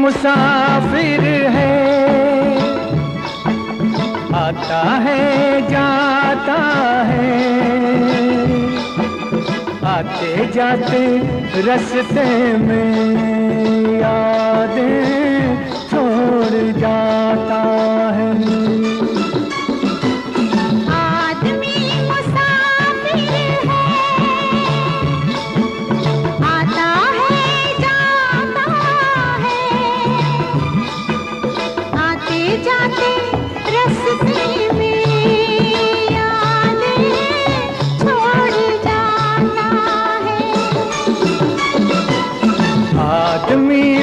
मुसाफिर है, आता है जाता है, आते जाते रास्ते में यादें छोड़ जाता है। आदमी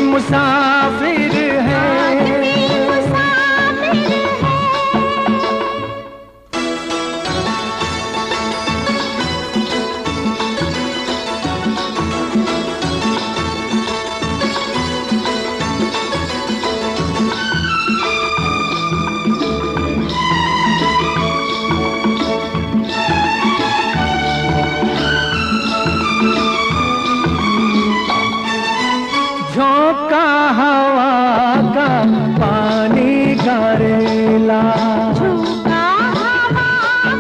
मुसाफिर है, झोंका हवा का पानी का रेला, झोंका हवा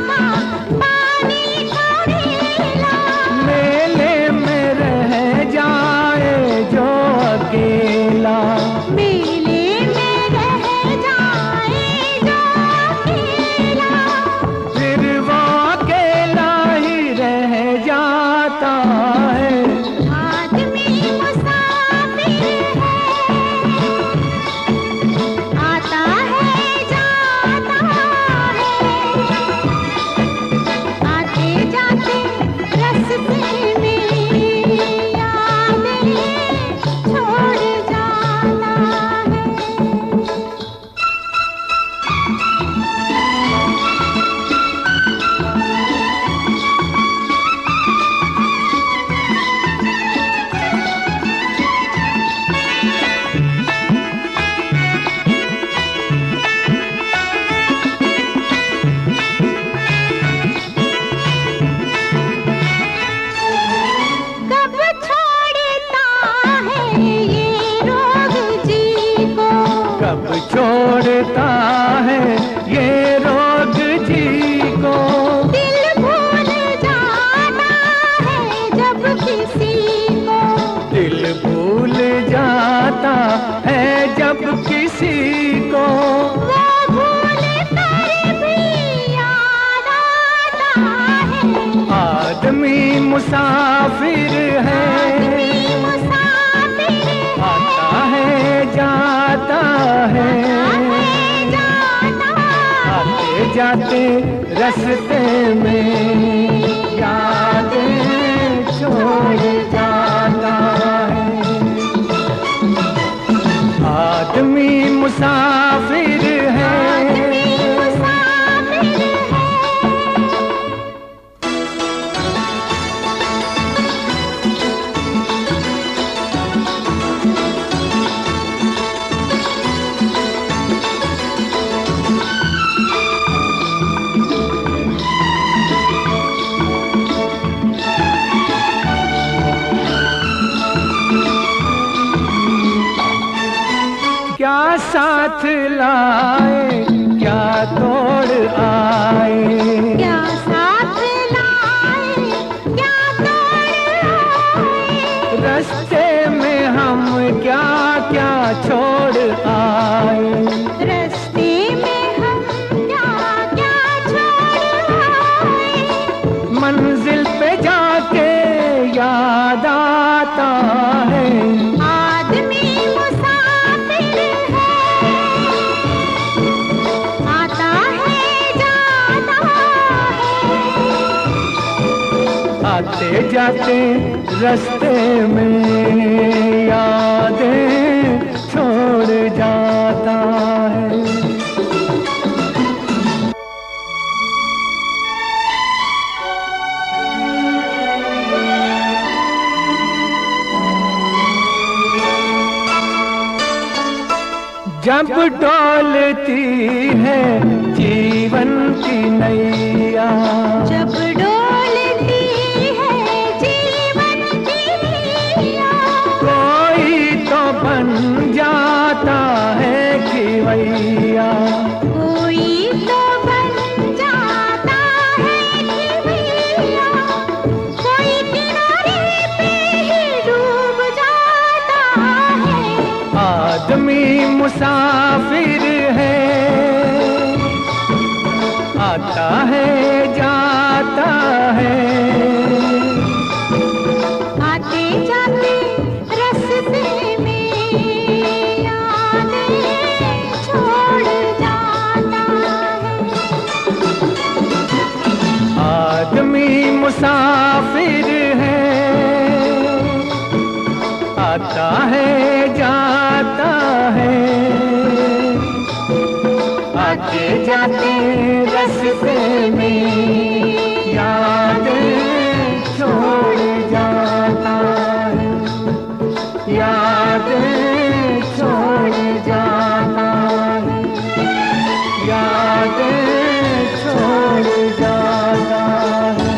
का पानी का रेला, मेले में रह जाए जो अकेला, मेले में रह जाए जो अकेला, फिर वो अकेला ही रह जाता है। आदमी मुसाफिर है, आता है जाता है, आते जाते रास्ते में यादें छोड़ जाता है। कब छोड़ता है ये रोग जी को, कब छोड़ता है ये रोग जी को, दिल भूल जाता है जब किसी को, दिल भूल जाता है जब किसी को, वो भूल कर भी याद आता है। आदमी मुसाफिर है, आदमी मुसाफिर आता है जाता है, जाता आते जाते रास्ते में यादें छोड़ जाता है। आदमी मुसाफिर है, मुसाफिर है। क्या साथ लाए क्या तोड़ आए, क्या साथ लाए क्या तोड़ आए, रास्ते में हम क्या क्या छोड़ आए, रास्ते में हम क्या क्या छोड़ आए, मंजिल पे जाके याद आता है। आदमी मुसाफिर है, आता है जाता है, आते जाते रास्ते में यादें छोड़ जाता है। जब डोलती है जीवन की नैया, जब डोलती है जीवन की नैया, कोई तो बन जा मुसाफिर है, आता है जाता है। आते जाते रास्ते में यादें छोड़ जाता है। आदमी मुसाफिर है, आता है जाता है। आते जाते रास्ते में यादें छोड़ जाता है, यादें छोड़ जाता है, यादें छोड़ जाता है।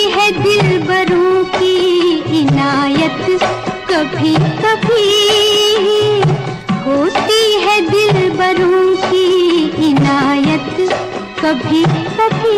है दिलबरों की इनायत कभी कभी, होती है दिलबरों की इनायत कभी कभी।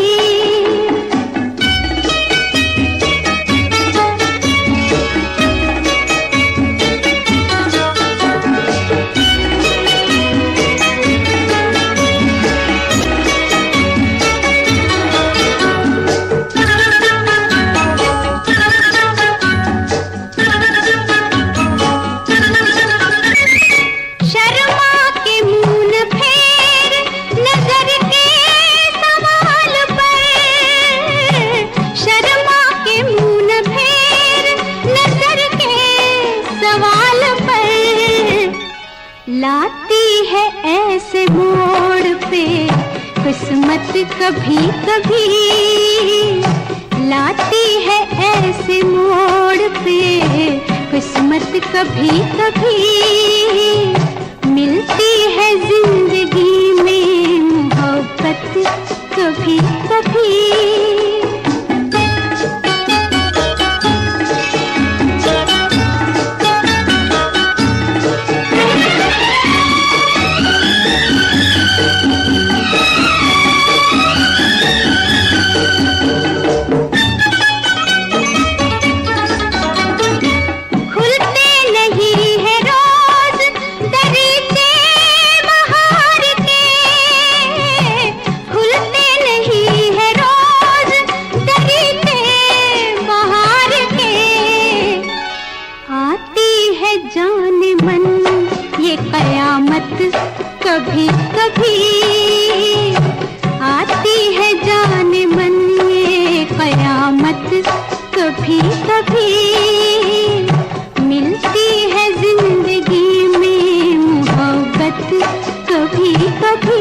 लाती है ऐसे मोड़ पे किस्मत कभी कभी, लाती है ऐसे मोड़ पे किस्मत कभी कभी। मिलती है जिंदगी में मोहब्बत कभी कभी। कभी कभी आती है जान मन ये कयामत कभी कभी। मिलती है जिंदगी में मोहब्बत कभी कभी।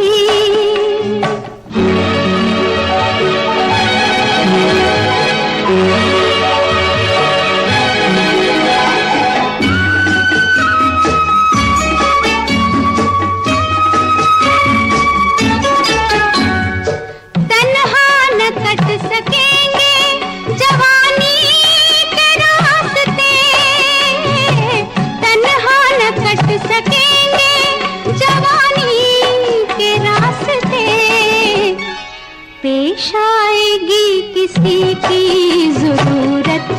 पेश आएगी किसी की जरूरत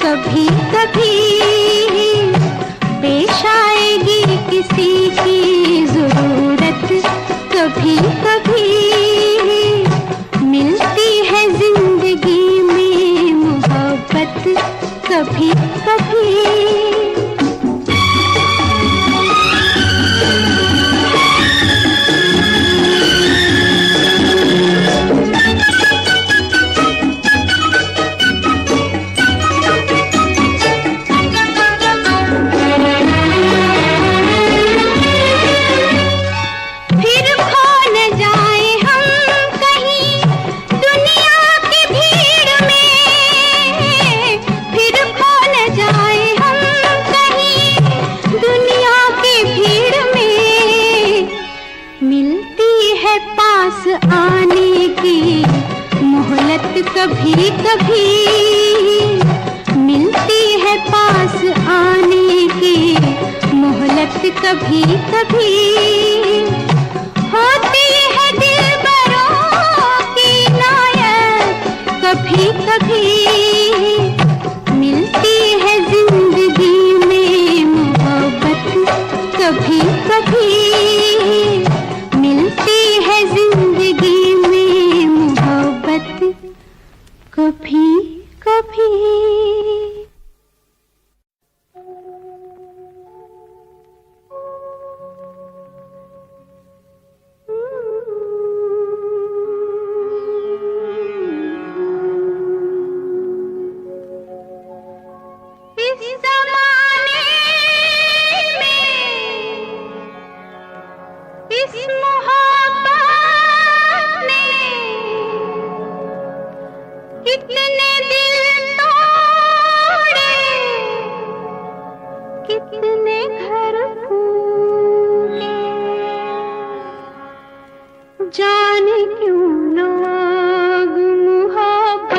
कभी कभी, पेश आएगी किसी की जरूरत कभी कभी। मिलती है जिंदगी में मोहब्बत कभी कभी। पास आने की मोहलत कभी कभी, मिलती है पास आने की मोहलत कभी कभी। होती है दिलबरों की इनायत कभी कभी। मिलती है जिंदगी में मोहब्बत कभी कभी। मिलती है जिंदगी में मोहब्बत कभी कभी। जाने क्यों लोग मोहब्बत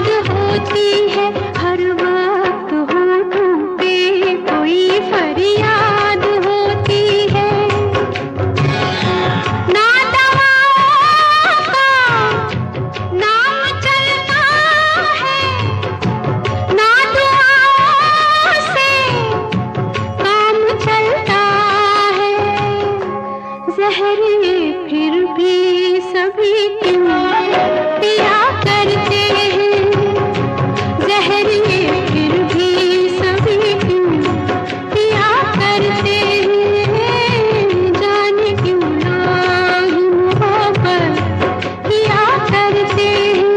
याद होती है हर वक्त, होठों पे कोई फरियाद होती है। ना दवाओं का नाम चलता है, ना दुआओं से काम चलता है। जहर फिर भी सभी क्यों पिया करते हैं, जहर फिर भी सभी क्यों पिया करते हैं। जाने क्यों लोग मोहब्बत किया करते हैं।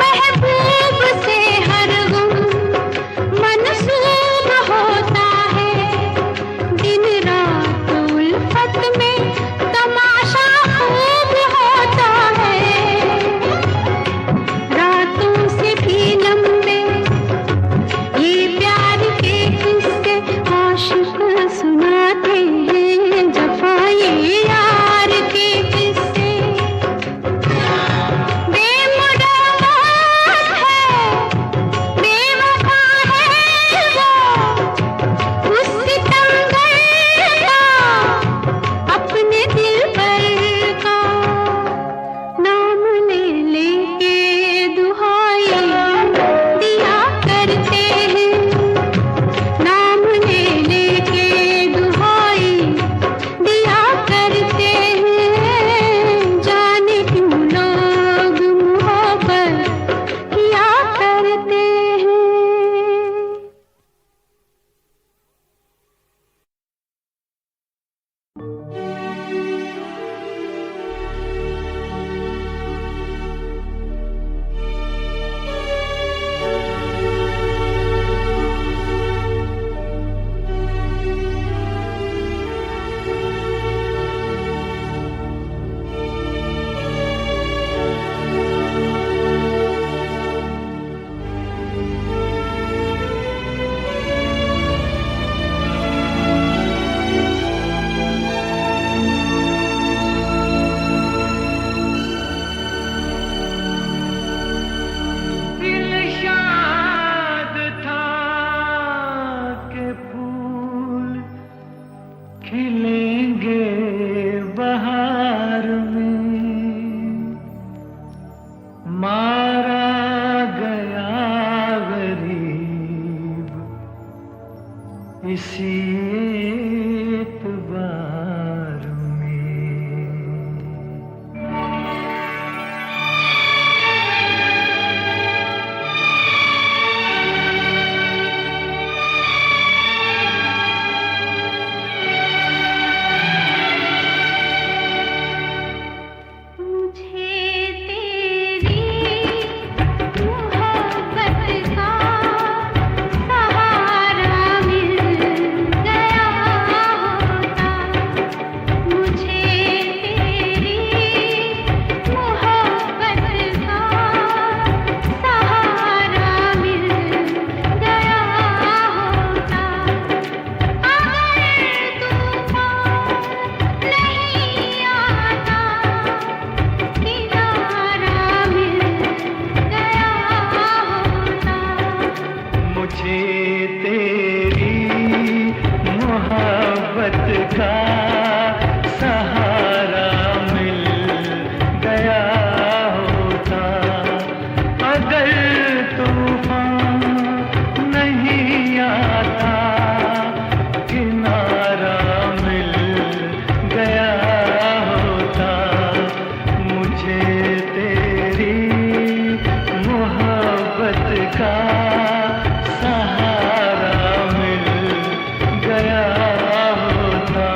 महबूब से हर गम मनसूब होता है, दिन रात उल्फत में तमाशा खूब होता है। रातों से भी लंबे ये प्यार के किस्से आशिक सुनाते हैं, जफाए यार के किस्से। बेमुराद है, बेवफा है वो, उस सितमगर का अपने दिल पर का। नाम ले लेके दुहाई दिया करते हैं, नाम ले लेके दुहाई दिया करते हैं। जाने क्यों लोग मोहब्बत किया करते हैं। दिल शाद था के फूल खिलेंगे बहार में, मारा गया गरीब इसी एतबार में। मुझे तेरी मोहब्बत का सहारा मिल गया होता, मुझे तेरी मोहब्बत का सहारा मिल गया होता। अगर तूफान नहीं आता, किनारा मिल गया होता। मुझे तेरी मोहब्बत का सहारा मिल गया होता। अगर तूफान नहीं आता, किनारा मिल गया होता। मुझे तेरी मोहब्बत का सहारा मिल गया होता।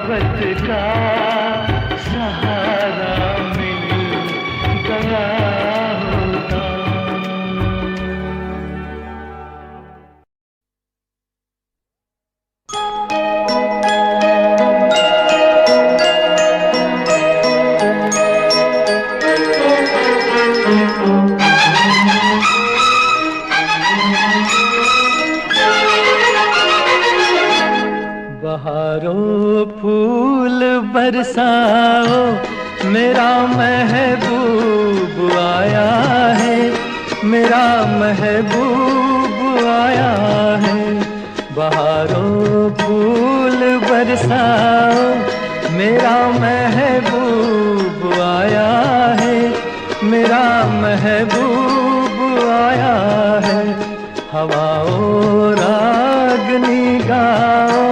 मोहब्बत का सहारा मिल गया होता। बहारों फूल बरसाओ, मेरा महबूब आया है, मेरा महबूब आया है। बहारों फूल बरसाओ, मेरा महबूब आया है, मेरा महबूब आया है। हवाओं रागनी गाओ,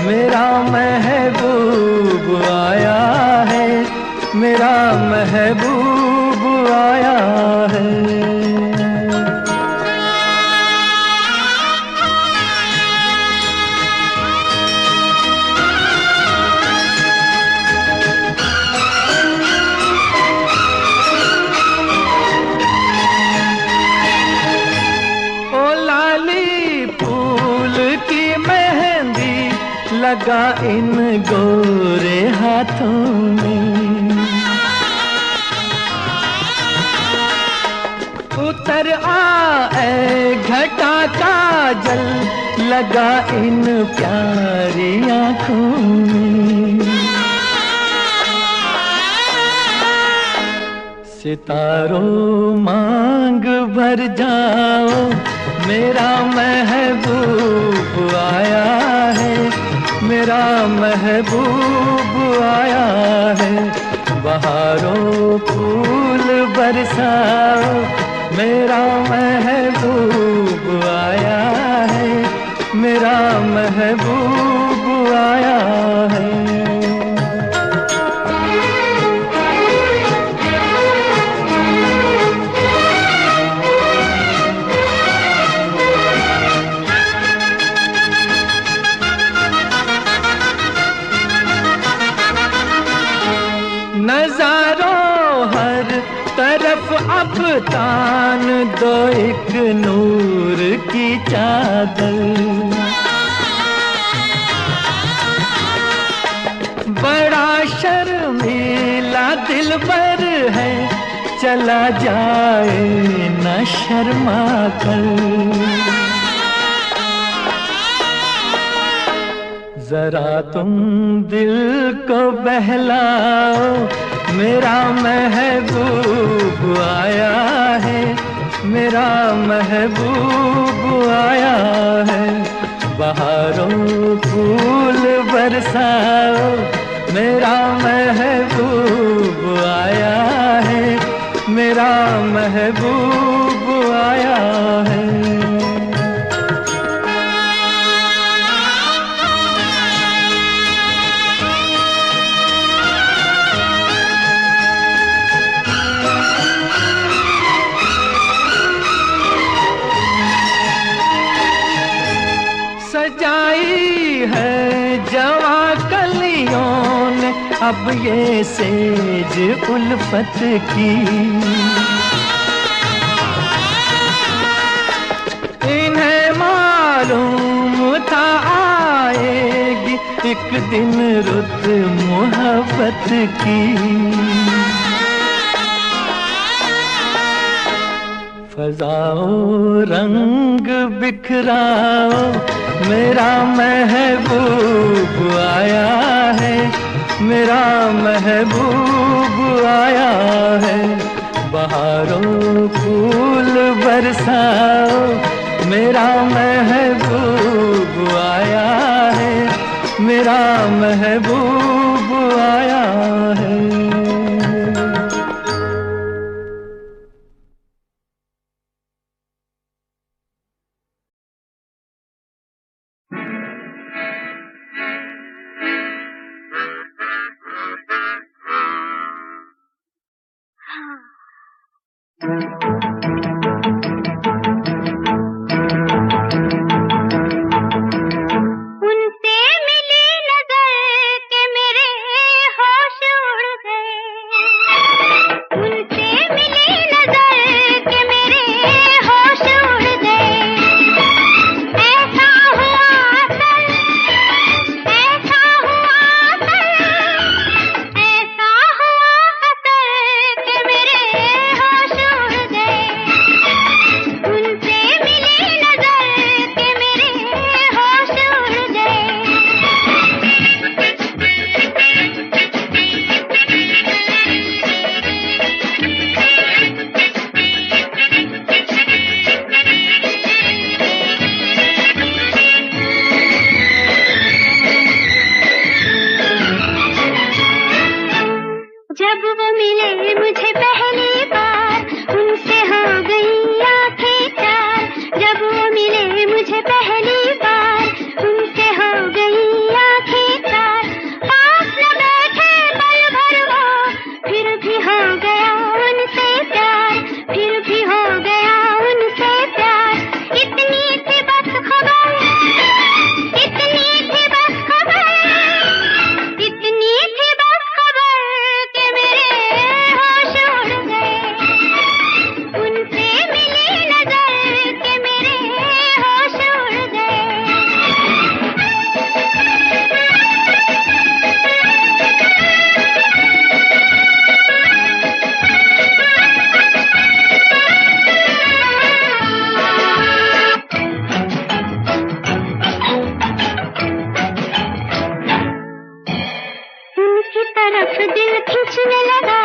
मेरा महबूब आया है, मेरा महबूब आया है। ओ लाली फूल की मेहंदी लगा इन गोरे हाथों में, उतर आए घटा का जल लगा इन प्यारी आँखों में। सितारों मांग भर जाओ, मेरा महबूब आया है, मेरा महबूब आया है। बहारों फूल बरसाओ, मेरा महबूब आया है, मेरा महबूब आया है। नजारों हर तरफ अब तान दो एक नूर की चादर, बड़ा शर्मीला दिलबर है, चला जाए न शर्मा कर। जरा तुम दिल को बहलाओ, मेरा महबूब आया है, मेरा महबूब आया है। बहारों फूल बरसाओ, मेरा महबूब आया है, मेरा महबूब आया है। सजाई है जवा कलियों ने अब ये सेज उल्फत की, इन्हें मालूम था आएगी एक दिन रुत मोहब्बत की। फजाओ रंग बिखराओ, मेरा महबूब आया है, मेरा महबूब आया है। बहारों फूल बरसाओ, मेरा महबूब आया है, मेरा महबूब आया है। उनसे मिली नजर के जब वो मिले मुझे पहली बार, उनसे हो गई आंखें चार। जब वो मिले मुझे पहली बार, उनसे हो गई आंखें चार। पास न बैठे पल भर वो, फिर भी हो गया उनसे प्यार, फिर भी हो गया उनसे प्यार। इतनी थी बस खबर, इतनी थी बस खबर, इतनी थी बस खबर कि मेरे होश उड़ गए। उनसे मिली नजर कि मेरे होश उड़ गए। उनकी तरफ दिल खींचने लगा,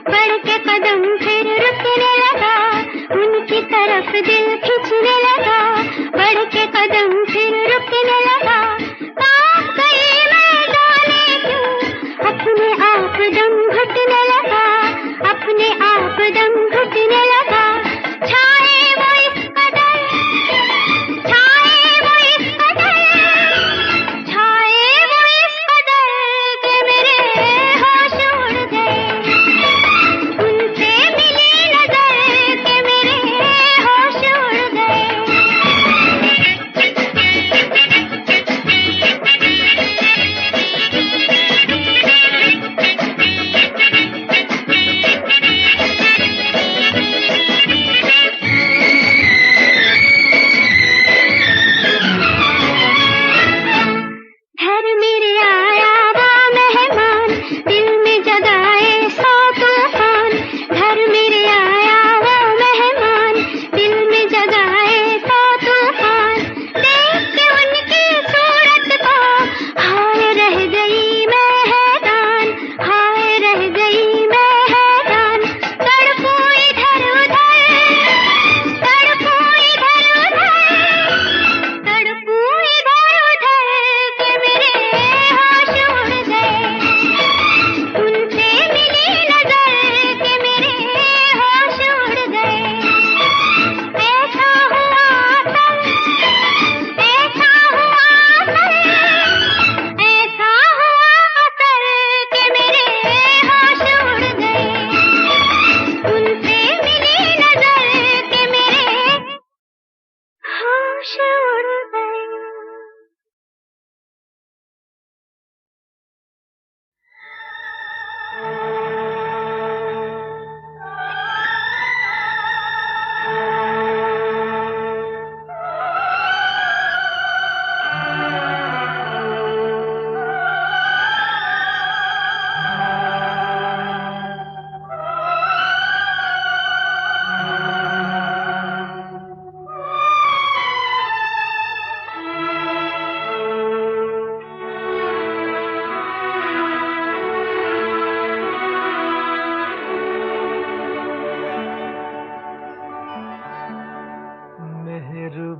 बढ़ के कदम फिर रुकने लगा। उनकी तरफ दिल खींचने लगा, बढ़ के कदम फिर रुकने लगा। कांप गई मैं जाने क्यों, अपने आप दम घुटने लगा, अपने आप दम घुटने लगा। छाए वो इस कदर, छाए वो इस कदर, छाए वो इस कदर कि मेरे होश उड़ गए। उनसे मिली नजर कि मेरे होश उड़ गए। घर मेरे आया वो मेहमान, दिल में जगाए सौ तूफान। घर मेरे आया वो मेहमान, दिल में जगाए सौ तूफान। देख के उनकी सूरत को हाय रह गई मैं हैरान, हाय रह गई मैं हैरान। तड़पू इधर उधर, तड़पू इधर उधर, तड़पू इधर उधर कि मेरे होश उड़ गए। उनसे मिली नजर कि मेरे होश उड़ गए। ऐसा हुआ कल, ऐसा हुआ कल, ऐसा हुआ कल कि मेरे होश उड़ गए। उनसे मिली नजर कि मेरे होश उड़ गए।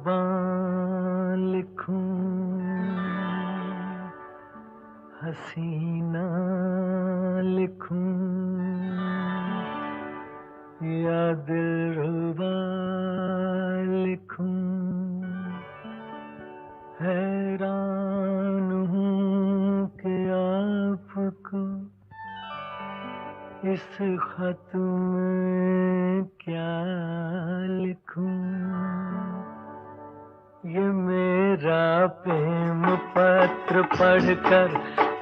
मेहरबान लिखूं, हसीना लिखूं, या दिलरुबा लिखूं। हैरान हूँ कि आपको इस खत में क्या लिखूं। ये मेरा प्रेम पत्र पढ़कर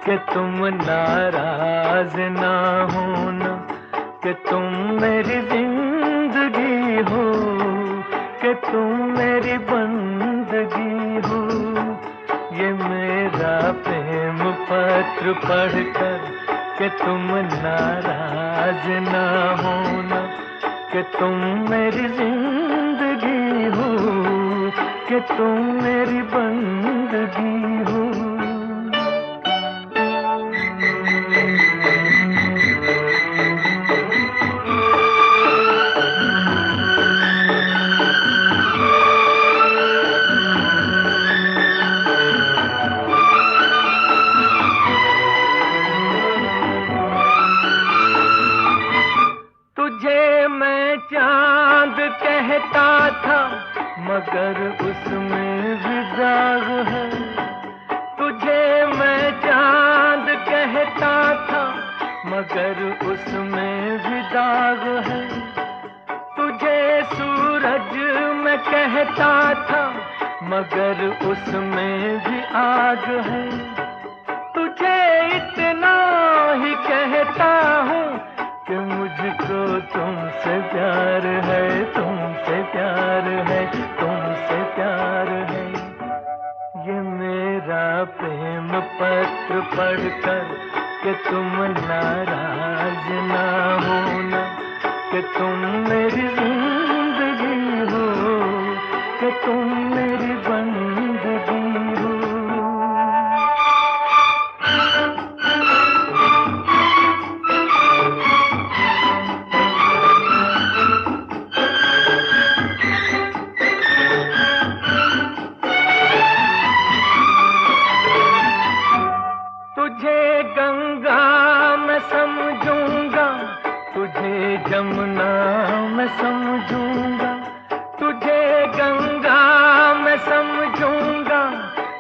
कि तुम नाराज ना होना, कि तुम मेरी जिंदगी हो, कि तुम मेरी बंदगी हो। ये मेरा प्रेम पत्र पढ़कर कि तुम नाराज ना होना, कि तुम मेरी जिंदगी हो, कि तुम मेरी बंदगी हो। कहता था मगर उसमें भी दाग है। तुझे मैं चांद कहता था मगर उसमें भी दाग है। तुझे सूरज मैं कहता था मगर उसमें भी आग है। तुझे इतना ही कहता हूँ कि मुझको तुमसे प्यार है, तुमसे प्यार है, तुमसे प्यार है। ये मेरा प्रेम पत्र पढ़कर कि तुम नाराज ना होना, कि तुम मेरी जिंदगी हो, कि तुम मेरी बंदगी हो। तुझे गंगा मैं समझूंगा, तुझे जमुना मैं समझूंगा। तुझे गंगा मैं समझूंगा,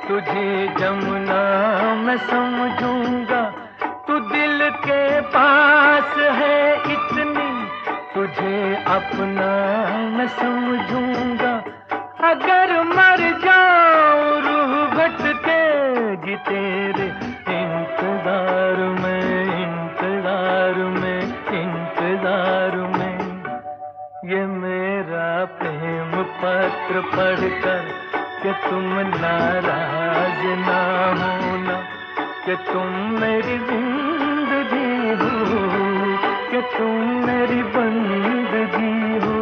तुझे जमुना मैं समझूंगा। तू दिल के पास है इतनी, तुझे अपना मैं समझूंगा। अगर मर जाऊं रूह भटकेगी तेरे इंतजार में, इंतजार में, इंतजार में। ये मेरा प्रेम पत्र पढ़कर कि तुम नाराज ना होना, कि तुम मेरी जिंदगी हो, कि तुम मेरी बंदगी हो।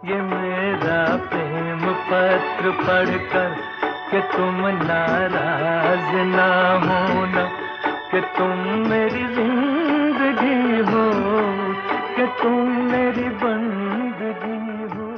ये मेरा प्रेम पत्र पढ़कर कि तुम नाराज ना होना, कि तुम मेरी जिंदगी हो, कि तुम मेरी बंदगी हो।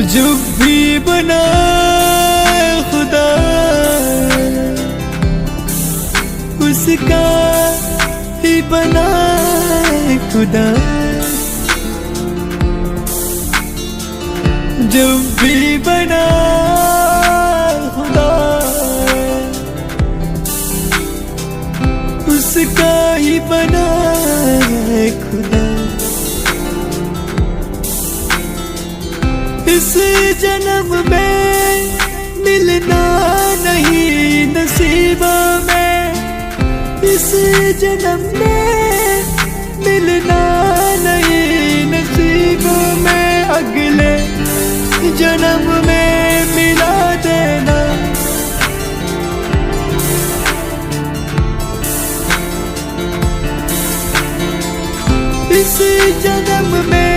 जब भी बनाए खुदा उसका ही बनाए खुदा। जब भी बनाए खुदा उसका ही बनाए खुदा। इस जन्म में मिलना नहीं नसीबों में, इस जन्म में मिलना नहीं नसीबों में। अगले जन्म में मिला देना। इस जन्म में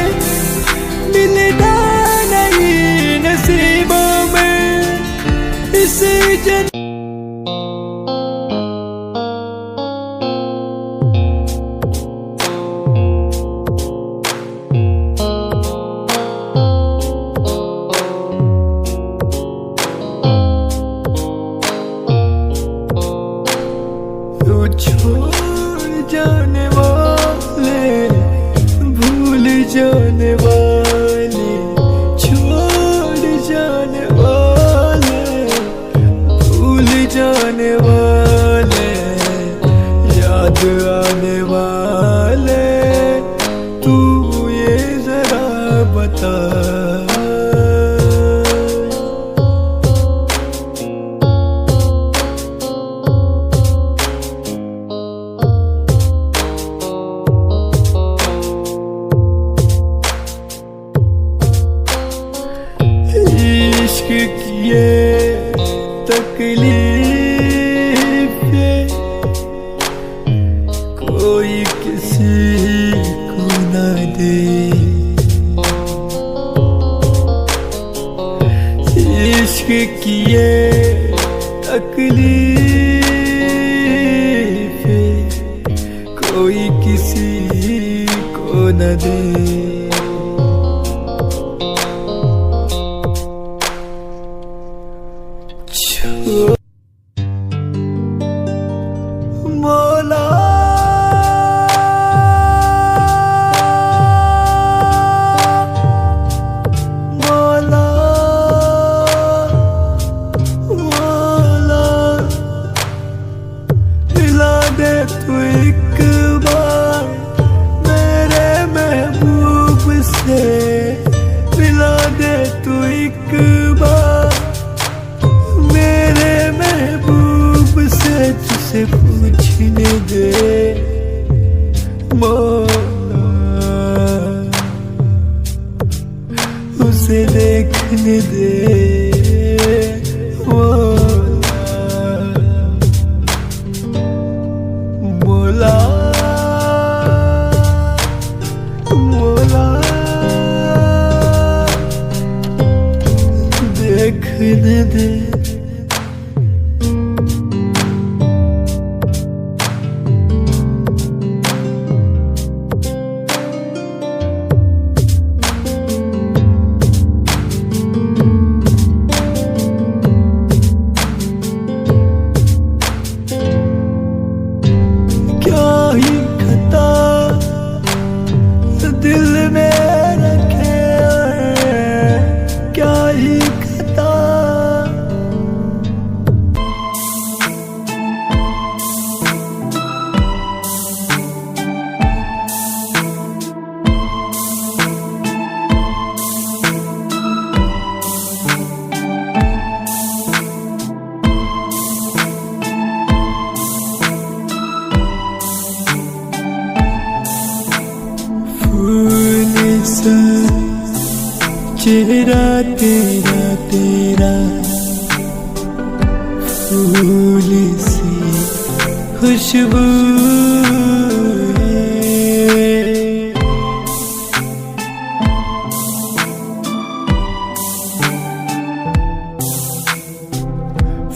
मिलना नहीं नसीबों में, इस जन्म छोड़ जाने वाले, भूल जाने वाले, छोड़ जाने वाले, भूल जाने वाले, याद आने वाले, तू ये जरा बता। ये तकलीफ कोई किसी को न दे। न दे। मौला मौला मौला मिला दे तू एक बार मेरे महबूब से, मिला दे तू एक बार मेरे महबूब से, तुझसे पूछने दे मौला, उसे देखने दे मौला। मौला मौला देखने दे। क्या ही खता दिल में रखे हैं, क्या ही खता फूल सा चेहरा तेरा तेरा, फूल सी खुशबू है।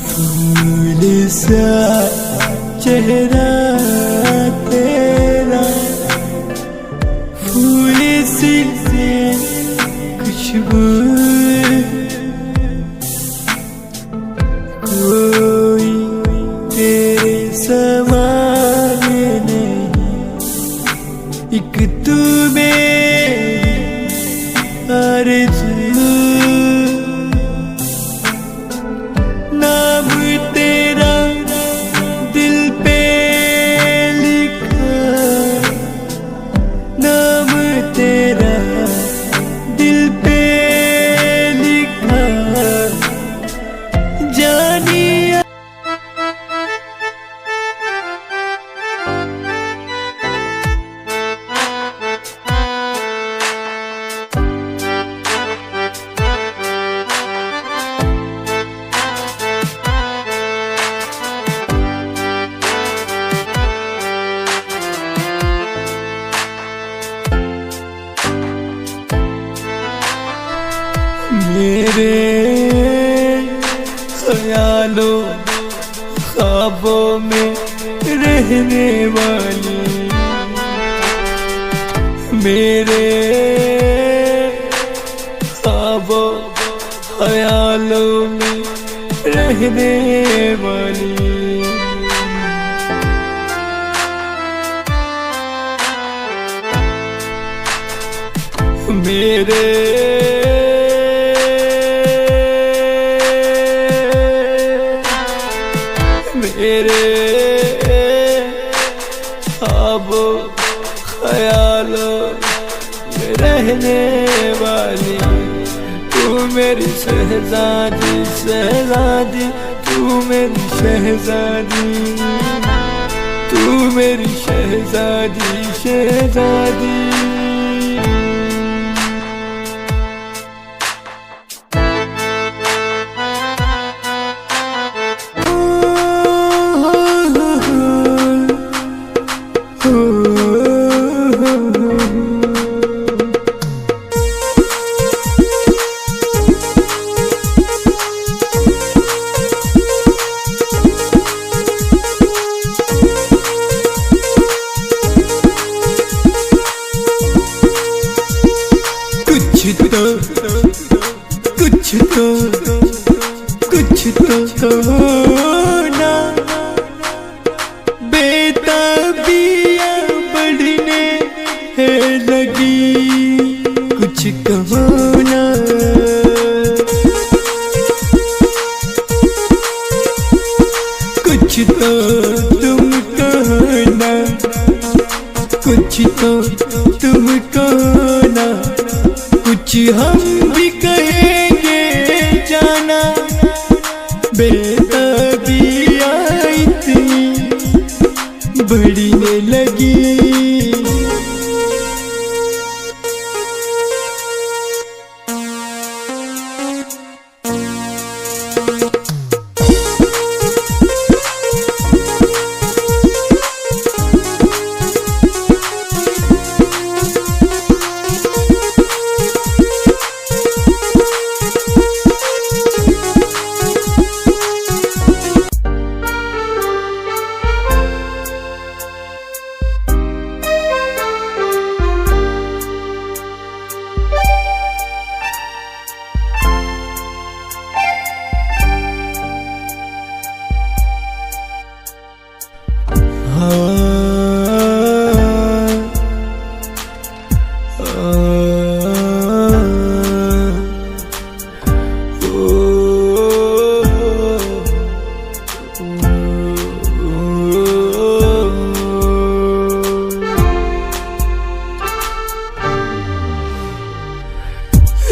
फूल सा चेहरा तेरा, फूल सी खुशबू, कोई तेरे समान नहीं, एक तू मेरी आरज़ू। नाम तेरा दिल पे लिखा, नाम तेरा दिल पे लिखा, जानिया मेरे ख्यालों ख्वाबों में रहने वाली, मेरे ख्वाबों ख्यालों में रहने वाली, मेरे मेरे ख्वाबों ख्यालों में रहने वाली, तू मेरी शहजादी शहजादी, तू मेरी शहजादी, तू मेरी शहजादी शहजादी। कुछ कहो ना, कुछ तो तुम कहो ना, कुछ तो तुम कहो ना, कुछ हम भी कहेंगे जाना। बेताबिया इतनी बढ़ने लगी,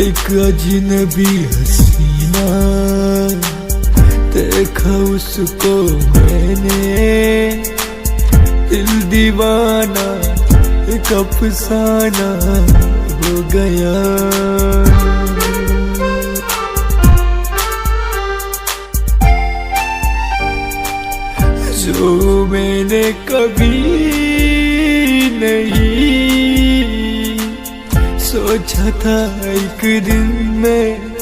एक अजनबी हसीना देखा उसको मैंने, दिल दीवाना एक अफसाना हो गया। जो मैंने कभी नहीं सोचा था एक दिन में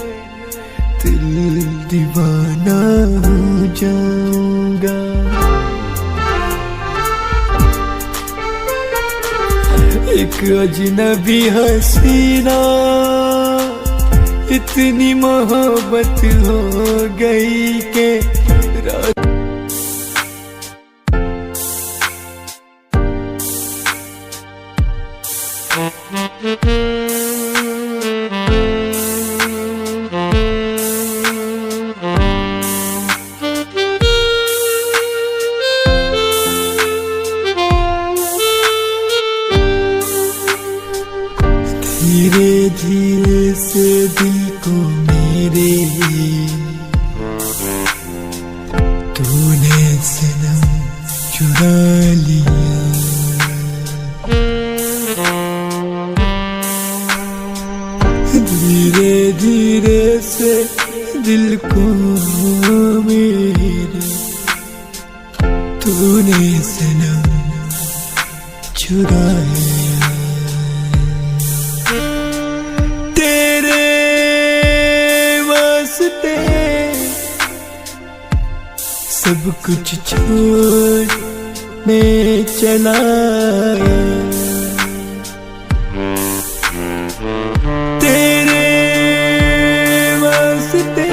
दिल दीवाना हो जाऊंगा। एक अजनबी हसीना इतनी मोहब्बत हो गई के रात धीरे धीरे से दिल को मेरे तूने सनम चुरा लिया। धीरे धीरे से दिल को मेरे तूने सनम चुरा लिया। तेरे वास्ते सब कुछ छोड़ने चला आया। तेरे वास्ते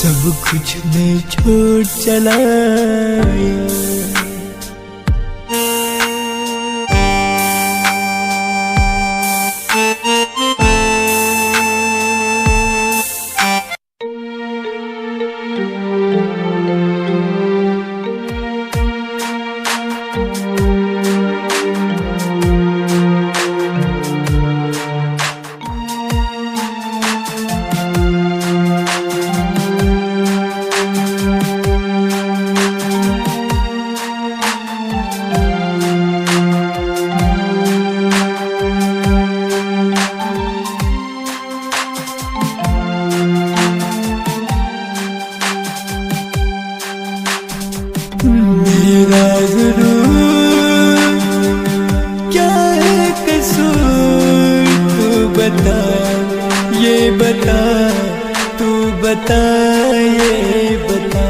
सब कुछ मैं छोड़ चला आया। मेरा ज़रूर क्या है कसूर, तू बता ये बता, तू बता ये बता।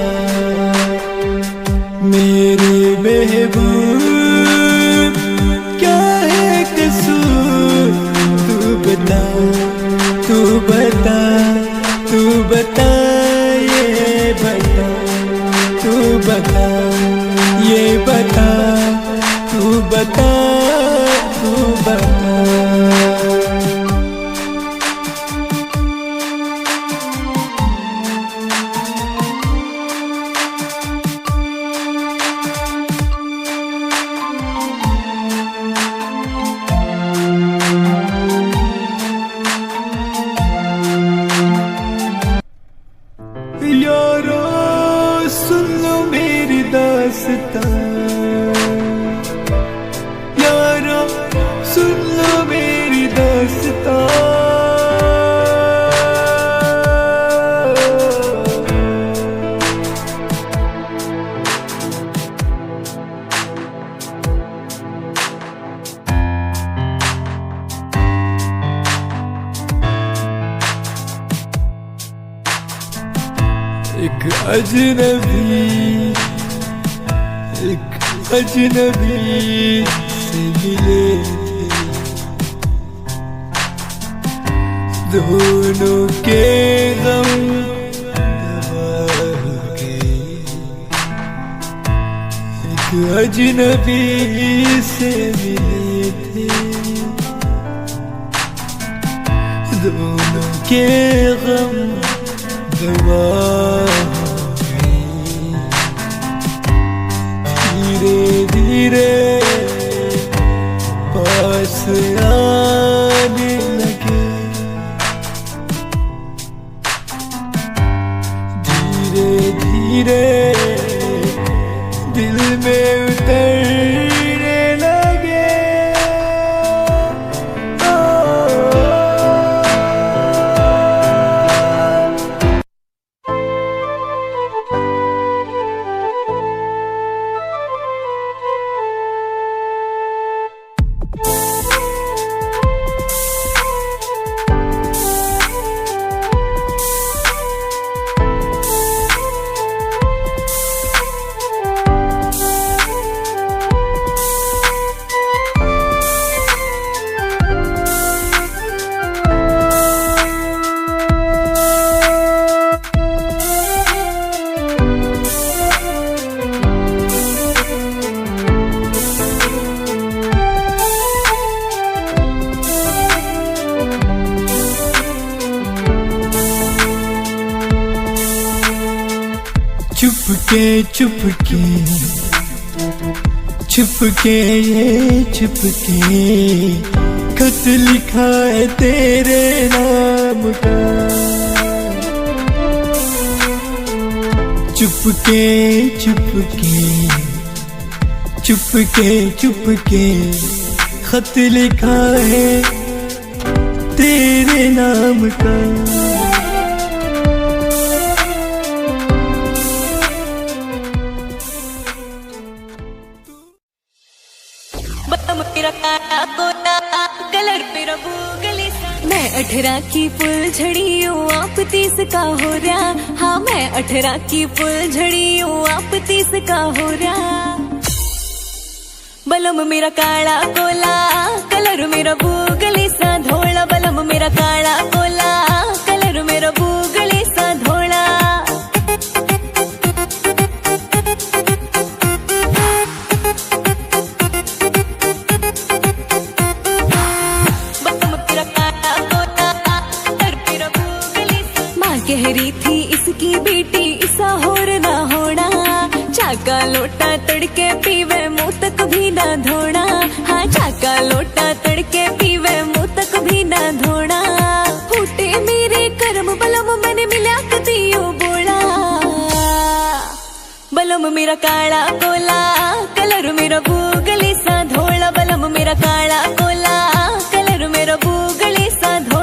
मेरे महबूब क्या है कसूर, तू बता तू बता, तू बता ये बता, तू बता ये बता, तू बता तू बता। यारो सुन लो मेरी दास्तां, यारो सुन लो मेरी दास्तां। एक अजनबी से मिले दोनों के गम दवा हो गए। एक अजनबी से मिले थे दोनों के गम दवा हो गई। धीरे धीरे पास आने लगे, धीरे धीरे दिल में उतरने लगे। छुपके ये छुपके खत लिखा है तेरे नाम का। चुपके छुपके खत लिखा है तेरे नाम का। मैं 18 की फुलझड़ी हूँ, आप 30 का हो रहा। हाँ मैं 18 की फुलझड़ी हूँ, आप 30 का हो रहा। बलम मेरा काला कोला, कलर मेरा बूगली सा धोला। बलम मेरा काला कोला, कलर मेरा बूगली सा धोला। गहरी थी इसकी बेटी, इसा होर ना होना। चाका लोटा तड़के पीवे, मुंह तक भी ना धोना। हाँ चाका लोटा तड़के पीवे, मुंह तक भी ना धोना। फूटे मेरे कर्म बलम मैंने मिला कतियो बोला। बलम मेरा काला कोला, कलर मेरा बूगली सा धोला। बलम मेरा काला कोला, कलर मेरा बूगली सा धोला।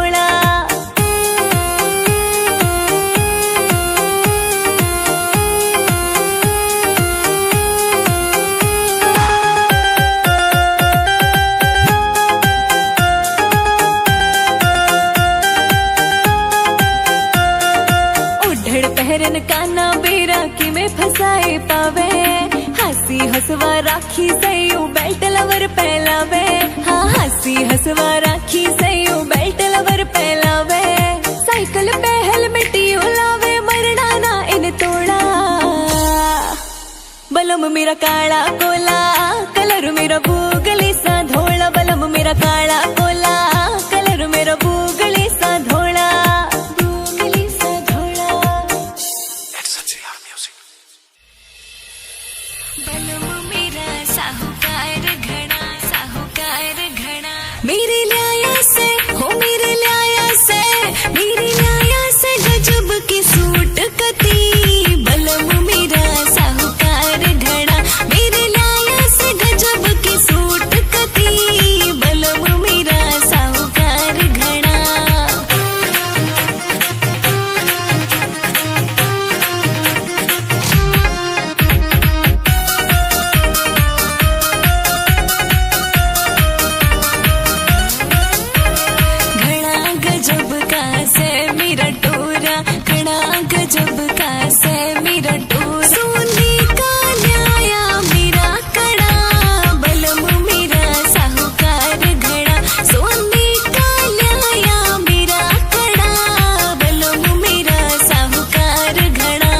पहरन काना बेरा कि में फसाए पावे। हंसी हसवा राखी सयू बेल्ट लवर पहलावे। हाँ हंसी हसवा राखी सयू बेल्ट लवर पहलावे। साइकिल पे हेलमेट यू लावे, मरना ना इन तोड़ा। बलम मेरा काला कोला, कलर मेरा बूग मेरा काला कोला, कलर मेरा बूगली सा धोला, बूगली सा धोला। बलम मेरा साहूकार घना, साहूकार घना। मेरे लाया से हो मेरे लाया से, मेरे लाया से गजब की सूट कती। बलम मेरा साहूकार घना, मेरे लाया से गजब की सूट कती। बलम मेरा साहूकार घना। घना गजब का से मेरा टोरा, घना गजब का से मेरा टोरा। सोने का न्याया मेरा कड़ा, बलम मेरा साहूकार घड़ा। सोने का न्याया मेरा कड़ा, बलम मेरा साहूकार घड़ा।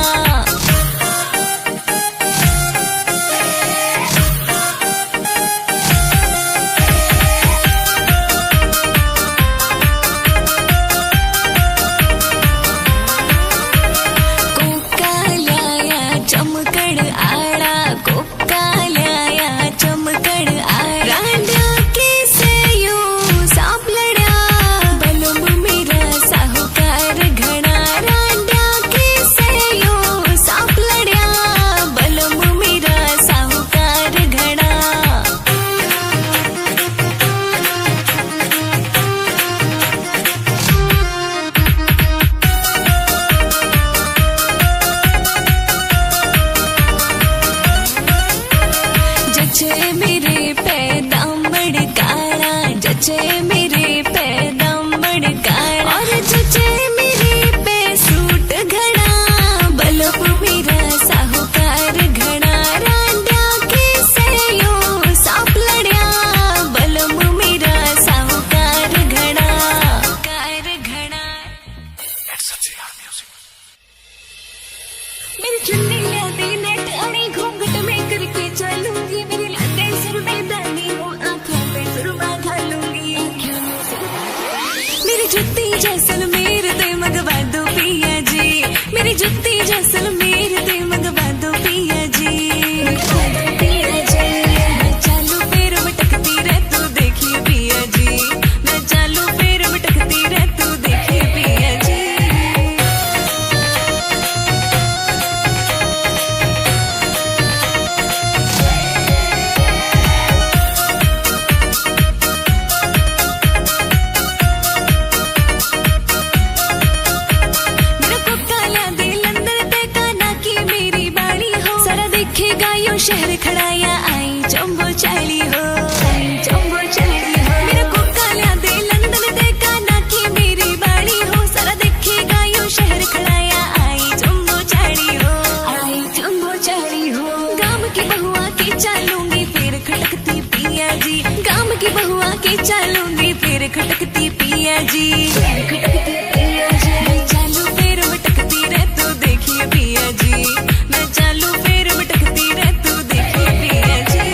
कोकाल्याया चमकड़ आड़ा, कोकाल्याया चमकड़ आड़ा। रांडा के से यूं सांप लड़ा, बलम मेरा साहूकार घड़ा। रांडा के से यूं सांप लड़ा, बलम मेरा साहूकार घड़ा। जचे मेरे पैदामड़ काला, जचे मेरे पैदामड़ काला। और जचे मेरे पे सूट घड़ा, बलम मेरा साहूकार घड़ा। रांडा के से यूं सांप लड़ा, बलम मेरा साहूकार घड़ा। साहूकार घड़ा। मेरी चुन्नी लादी नेट अड़ी घूंघट में करके चलूंगी। मेरी लादी सिर में दानी हो, आंखों में सुरमा घालूंगी। मेरी जुत्ती जैसलमेर दे मंगवा दो पिया जी, मेरी जुत्ती जैसलमेर दे मंगवा दो पिया जी। मैं चालू पैर मटकती रह तू देखिए पिया जी, मैं चालू पैर मटकती रह तू देखिए पिया जी। मेरा कोकाला दे लंदन ते काना की मेरी बाड़ी हो। सारा देखेगा यूं शहर खड़ा या आई चंबो चाली हो, आई चंबो चाली हो। मेरा कोकाला दे लंदन ते काना की मेरी बाड़ी हो। सारा देखेगा यूं शहर खड़ा या आई चंबो चाली हो, आई चंबो चाली हो। गांव की बहुआ की चालूंगी फिर खटकती पिया जी, गांव की बहुआ की चालूंगी फिर खटकती पिया जी। मैं चालू पैर मटकती रह तू देखिए पिया जी, मैं चालू पैर मटकती रह तू देखिए पिया जी।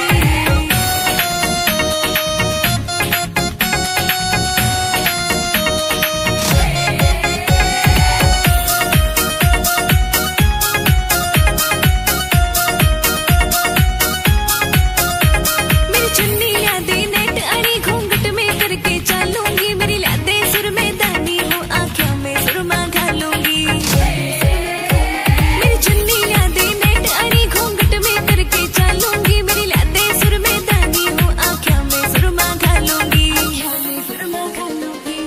मेरी चुन्नी लादी नेट अड़ी घूंघट में करके चलूंगी। मेरी लादे सिर में दानी हो, आंखों में सुरमा घालूंगी। मेरी चुन्नी लादी नेट अड़ी घूंघट में करके चलूंगी। मेरी लादे सिर में दानी हो, आंखों में सुरमा घालूंगी।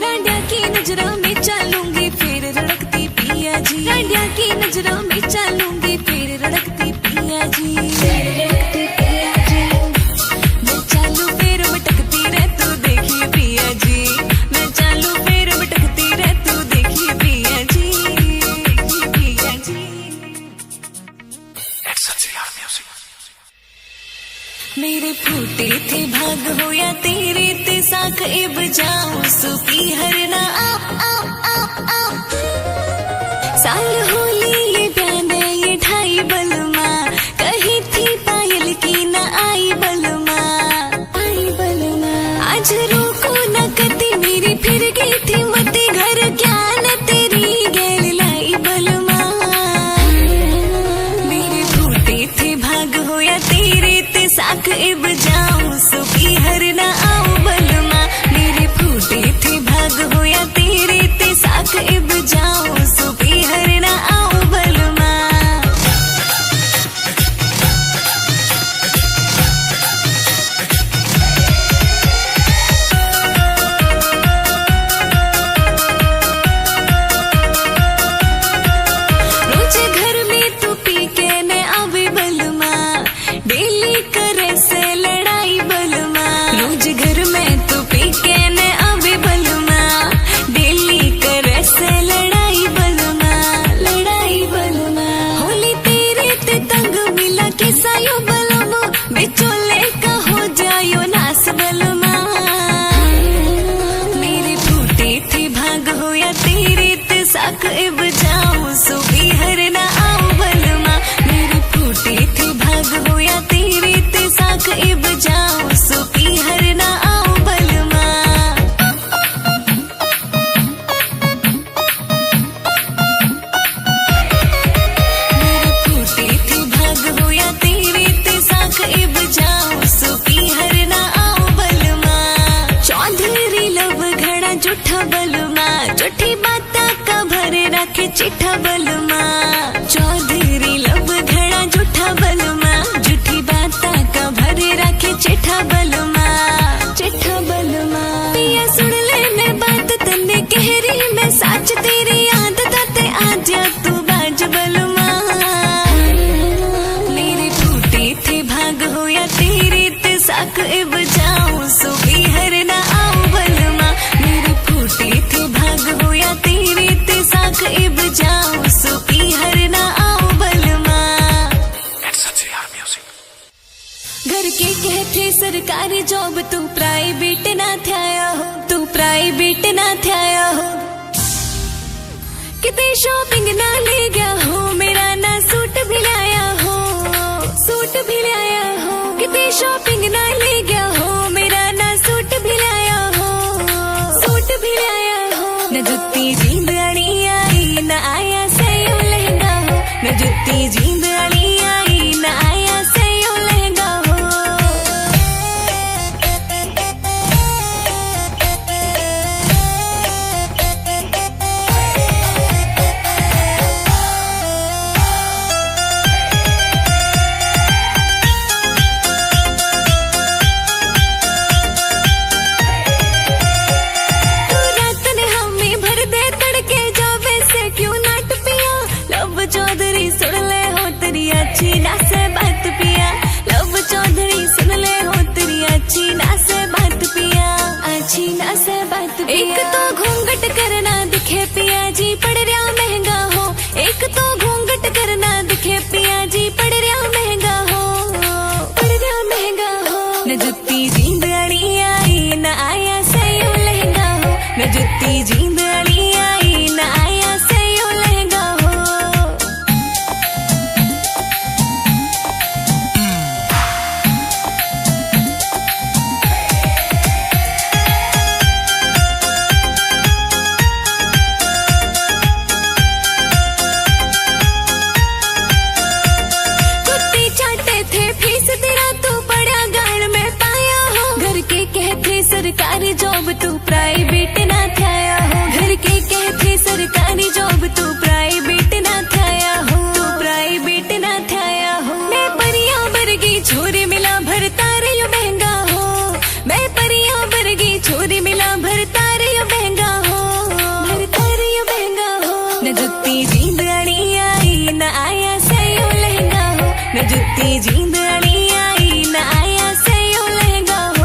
रांडा की नजरों में चलूंगी फिर रड़कती पिया जी, रांडा की नजरों में चलूंगी फिर रड़कती पिया जी। मैं चालू पैर मटकती रह तू देखिए पिया जी, मैं चालू पैर मटकती रह तू देखिए पिया जी, देखिए पिया जी। मेरे फूटे थे भाग हो या तेरे ते साख इब जाऊं सुखी हरना साल होली ये प्याने ये ढाई बलमा कही थी पायल की न आई बलमा आज रो इब जाऊं सुबी हर ना आऊं बलमा मेरे फूटे थे भाग हो या तेरे ते साख इब जाऊं सुबी हर ना आऊं बलमा रोज घर में तू पी के ने आवे बलमा डेली करे से लड़ाई बलमा रोज घर में तू पी के ने आवे बलमा डेली करे से लड़ाई बलमा होली तेरे ते तंग मिला के सायो बलमा बिचोले का हो जायो नास बलमा मेरे फूटे थे भाग हो या तेरे ते साख इब जाऊं सुबी हर ना आऊं बलमा मेरे फूटे थे भाग हो या तेरे ते साख इब जाऊं सुबी हर ना आऊं बलमा मेरे फूटे थे भाग हो या तेरे ते साख इब जाऊं सुबी हर ना आऊं बलमा चौधरी लब घड़ा जूठा बलमा जूठी बाता का भरे रखे चिट्ठा बलमा चौधरी लब घड़ा जूठा बलमा जूठी बाता का भरे रखे चिट्ठा बलमा पिया सुन लेने बात तन्ने कहरी में साच तेरी याद ताते आजा तू बाज बलमा मेरे फूटे थे भाग हो या तेरे ते साख इब जाऊं सुबी हर ना आऊं बलमा मेरे फूटे थे भाग हो या तेरे ते साख इब जाऊं सुबी हर ना आऊं बलमा घर के कहते सरकारी जॉब तू प्राइवेट ना थया हो किते शॉपिंग ना ले गया हो मेरा ना सूट भी लाया हो किते शॉपिंग ना ले गया हो मेरा ना सूट भी लाया हो न जुत्ती जींद अड़ी आई न आया सयो लहंगा हो न जुत्ती जींद अड़ी आई न आया सयो लहंगा हो तू रात ने हमें भर दे तड़के जावे से क्यों नाट पिया लब चौधरी सुन ले हो तेरी अच्छी ना से बात पिया लब चौधरी सुन ले हो तेरी अच्छी ना से बात पिया एक तो घूंघट करना दिखे पिया जी पड़ रहा महंगा हो एक तो घूंघट करना दिखे पिया जी पड़ रहा महंगा हो न जुत्ती जींद अड़ी आई न आया सयो लहंगा हो न जुत्ती जींद अड़ी आई न आया सयो लहंगा हो कुत्ते चाटे थे फीस तेरा तू बड़ा गाड़ में पाया हो घर के कहते सरकारी जॉब तू प्राइवेट ना थया हो घर के कहते सरकारी जॉब तू प्राइवेट ना थया हो मैं परिया वर्गी छोरी मिला भरता रे यो महंगा हो मैं परिया वर्गी छोरी मिला भरता रे यो महंगा हो न जुत्ती जींद अड़ी आई न आया सयो लहंगा हो न जुत्ती जींद अड़ी आई न आया सयो लहंगा हो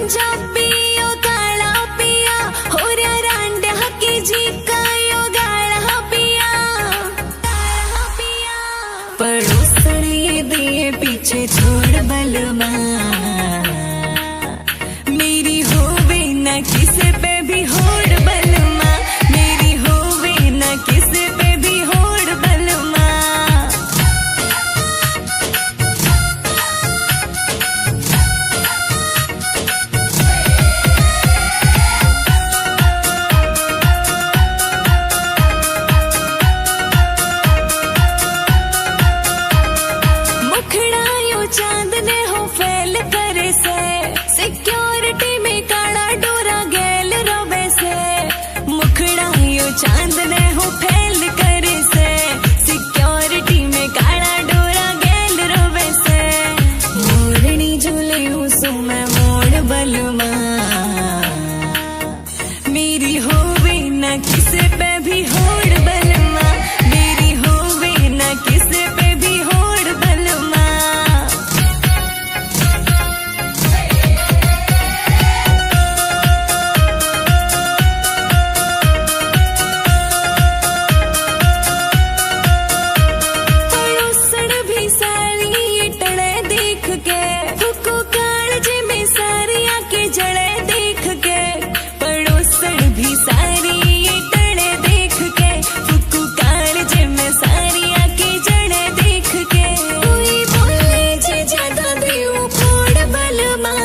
पंजाबी ओ काला पिया हो रहा रांडा के जी का यो गाला पिया पड़ोसन ये दिए पीछे छोड़ बलमा मेरी होवे न किसी पे भी होड़ बलमा मेरी होवे न किसी पे भी होड़ बलमा मुखड़ा यो चांद ने हो फैल करे से सिक्योरिटी में काला डोरा गैल रोबे से मुखड़ा यो चांद ने हो फैल करे से सिक्योरिटी में काला डोरा गैल रोबे से मोरनी झूले हूँ सो मैं मोड़ बलमा मेरी होवे न किसी पे भी होड़ बलमा मेरी होवे न किसी पे भी होड़ बलमा पड़ोसन भी सारी ये टड़े देख के फुको कालजे में सारी आके जड़े देख के पड़ोसन भी सारी ये टड़े देख के फुको कालजे में सारी आके जड़े देख के कोई बोले जे ज्यादा दियो फोड़ बलमा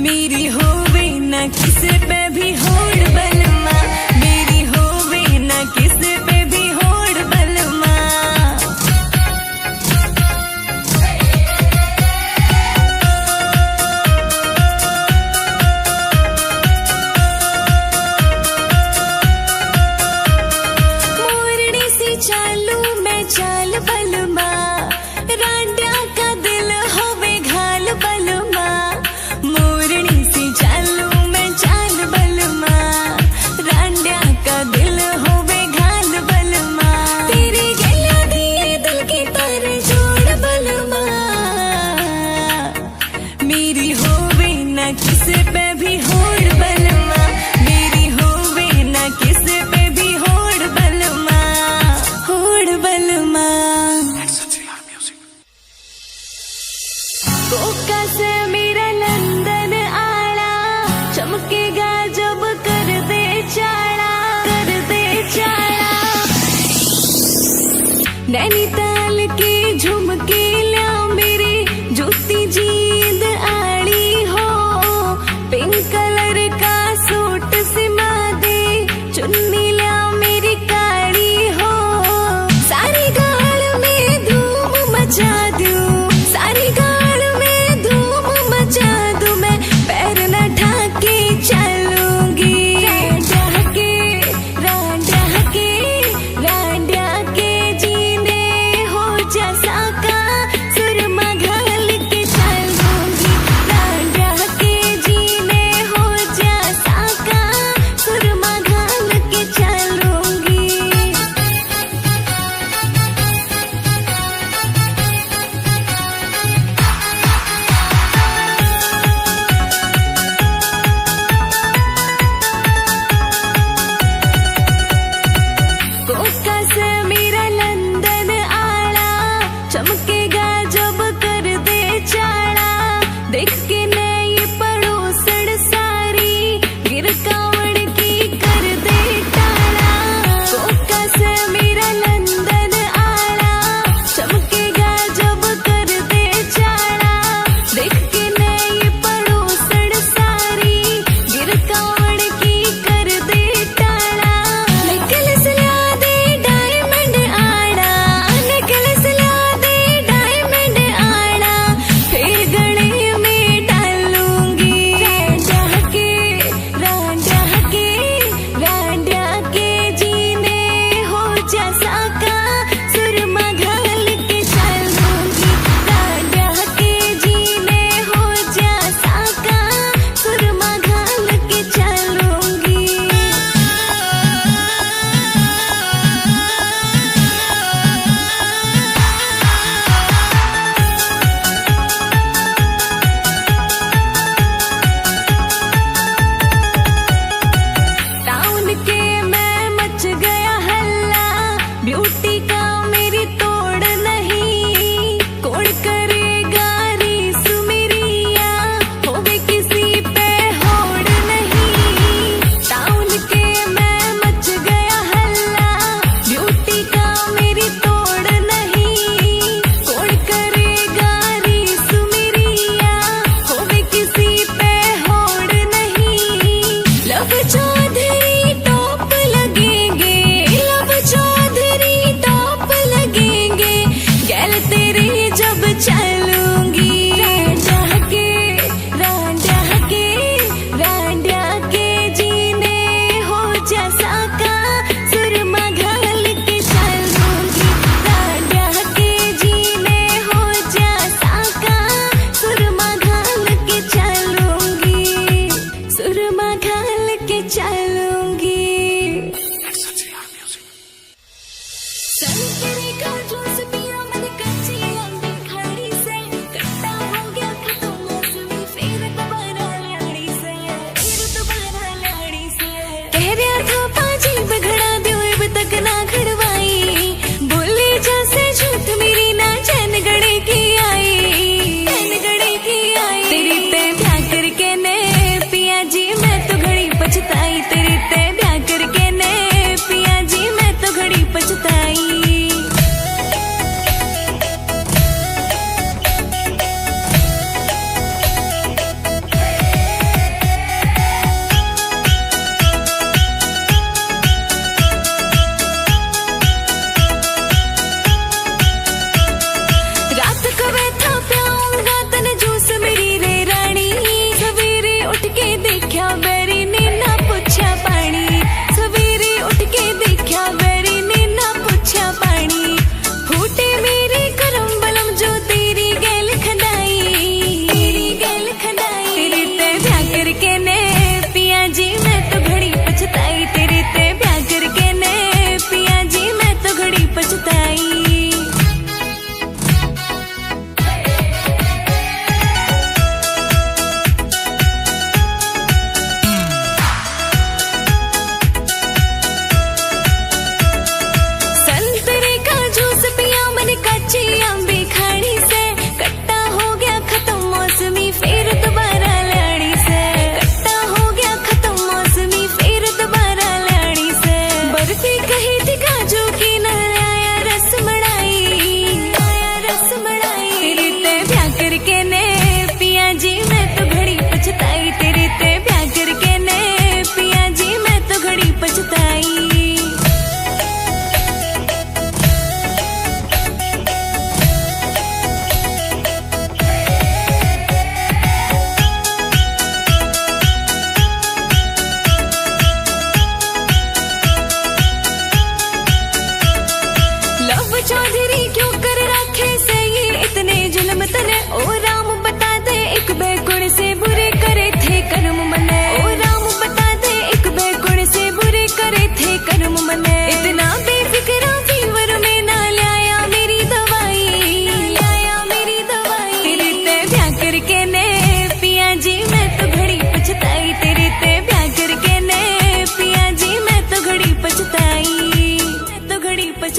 मेरी होवे न किसी पे भी होड़ बलमा मेरी होवे न किसी पे भी होड़ बलमा मोरनी सी चालू मैं चाल बलमा रांडा का दिल होवे घाल बलमा मोरनी सी चालू मैं चाल बलमा रांडा का दिल होवे घाल बलमा तेरी गलियां दिए दिल की तार जोड़ बलमा मेरी होवे न किसी पे भी होड़ बलमा मेरी होवे न किसी पे भी होड़ बलमा होड़ बलमा कोका से मेरा लंदन आला चमकेगा जब कर दे चाड़ा नैनीताल की झुमकी ल्या मेरी जूती जींद आड़ी हो पिंक कलर का सूट सिमा दे चुन्नी ल्या मेरी काड़ी हो सारी गाल में धूम मचा दूं सारी गाल में धूम मचा दूं मैं पैर न ढाके चलूंगी रांडा के जीने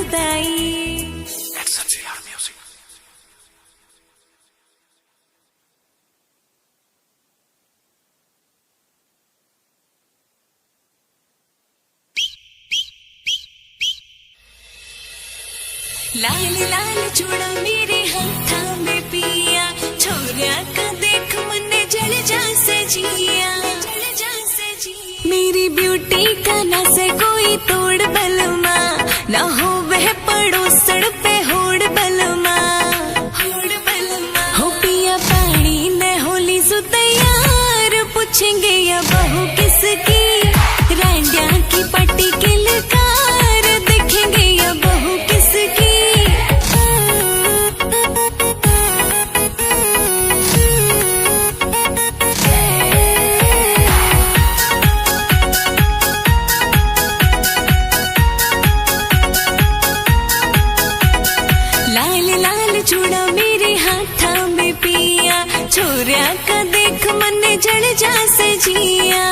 सताई। लाल लाल चूड़ा मेरे हाथा में पिया, छोरिया का देख मने जल जा सजिया, जल जा सजिया। मेरी ब्यूटी का ना से कोई तोड़ बलमा, ना हो वह पड़ोसड़ पे होड़ बलमा, होड़ बलमा। हो पिया पानी ने होली सु तैयार, पूछेंगे या बहू किसकी, रांडिया की पट्टी की लकार, देखेंगे या बहू किसकी। चूड़ा मेरे हाथा में पिया, छोरिया का देख मन जड़ जा सजिया।